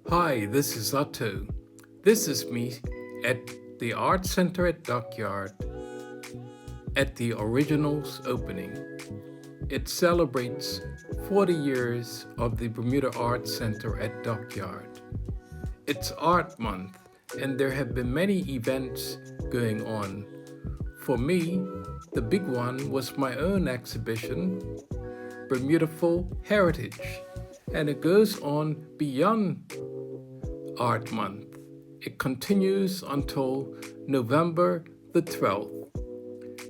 Hi, this is Otto. This is me at the Arts Centre at Dockyard at the Originals opening. It celebrates 40 years of the Bermuda Arts Centre at Dockyard. It's Art Month, and there have been many events going on. For me, the big one was my own exhibition, Bermudaful Heritage, and it goes on beyond Art Month. It continues until November the 12th.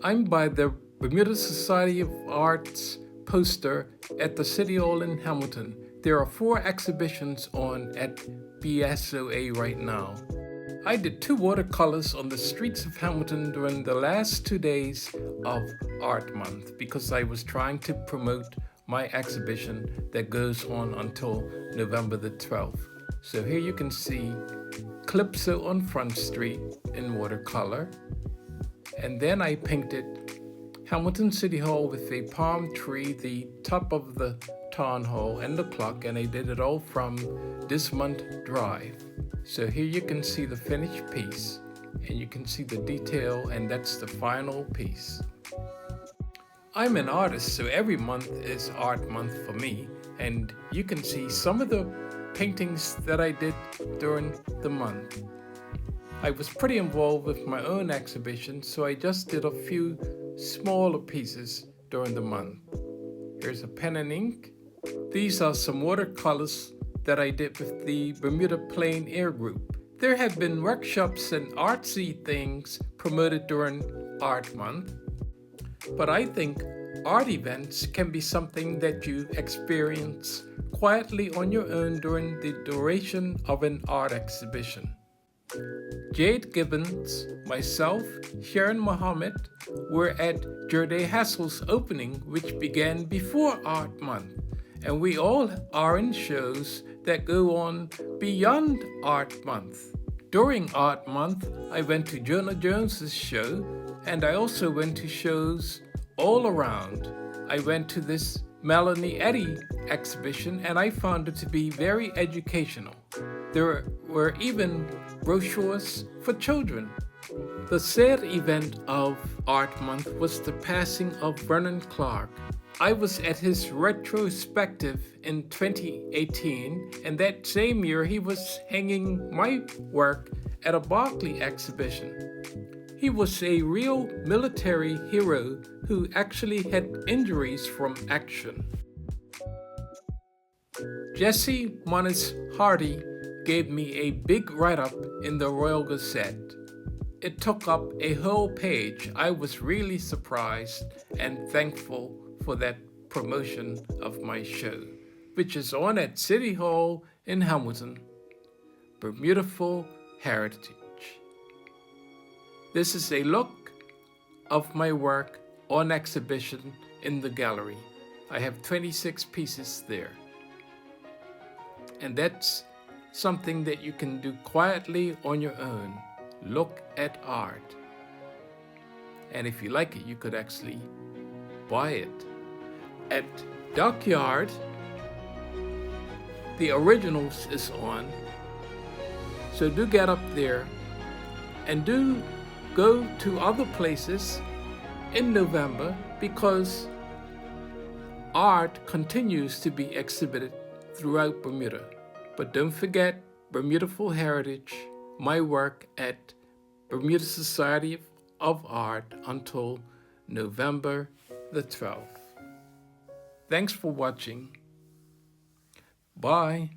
I'm by the Bermuda Society of Arts poster at the City Hall in Hamilton. There are 4 exhibitions on at BSOA right now. I did 2 watercolors on the streets of Hamilton during the last 2 days of Art Month because I was trying to promote my exhibition that goes on until November the 12th. So here you can see Calypso on Front Street in watercolor. And then I painted Hamilton City Hall with a palm tree, the top of the town hall and the clock, and I did it all from Dismont Drive. So here you can see the finished piece, and you can see the detail, and that's the final piece. I'm an artist, so every month is Art Month for me, and you can see some of the paintings that I did during the month. I was pretty involved with my own exhibition, so I just did a few smaller pieces during the month. Here's a pen and ink. These are some watercolors that I did with the Bermuda Plein Air Group. There have been workshops and artsy things promoted during Art Month, but I think art events can be something that you experience quietly on your own during the duration of an art exhibition. Jade Gibbons, myself, Sharon Mohammed were at Jerde Hassel's opening, which began before Art Month, and we all are in shows that go on beyond Art Month. During Art Month, I went to Jonah Jones's show, and I also went to shows all around. I went to this Melanie Eddy exhibition, and I found it to be very educational. There were even brochures for children. The sad event of Art Month was the passing of Vernon Clark. I was at his retrospective in 2018, and that same year he was hanging my work at a Berkeley exhibition. He was a real military hero who actually had injuries from action. Jesse Moniz Hardy gave me a big write-up in the Royal Gazette. It took up a whole page. I was really surprised and thankful for that promotion of my show, which is on at City Hall in Hamilton. Bermudaful Heritage. This is a look of my work on exhibition in the gallery. I have 26 pieces there. And that's something that you can do quietly on your own. Look at art. And if you like it, you could actually buy it. At Dockyard, the Originals is on. So do get up there and do go to other places in November because art continues to be exhibited throughout Bermuda. But don't forget Bermudaful Heritage, my work at Bermuda Society of Art until November the 12th. Thanks for watching. Bye.